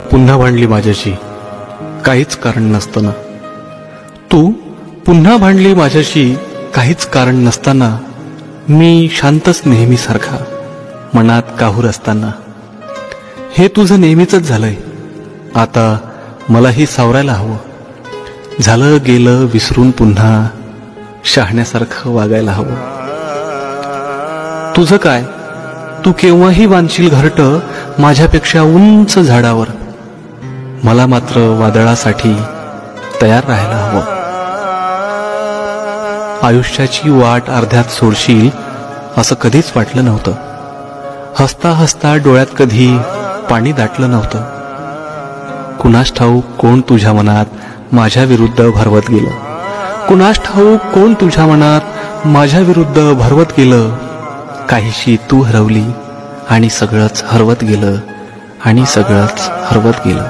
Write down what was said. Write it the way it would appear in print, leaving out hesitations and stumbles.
पुन्हा भांडली माझ्याशी काहीच कारण नसताना. तू पुन्हा भांडली माझ्याशी काहीच कारण नसताना. मी शांतच नेहमीसारखा मनात काहूर असताना. हे तुझं नेहमीच झालंय, आता मलाही सावरायला हवं. झालं गेलं विसरून पुन्हा शहाण्यासारखं वागायला हवं. तुझं काय, तू केव्हाही बांधशील घरटं माझ्यापेक्षा उंच झाडावर. मला मात्र वादळासाठी तयार राहायला हवं. आयुष्याची वाट अर्ध्यात सोडशील असं कधीच वाटलं नव्हतं. हसता हसता डोळ्यात कधी पाणी दाटलं नव्हतं. कुणास ठाऊक कोण तुझ्या मनात माझ्या विरुद्ध भरवत गेलं. कुणास ठाऊक कोण तुझ्या मनात माझ्या विरुद्ध भरवत गेलं. काहीशी तू हरवली आणि सगळंच हरवत गेलं, आणि सगळंच हरवत गेलं.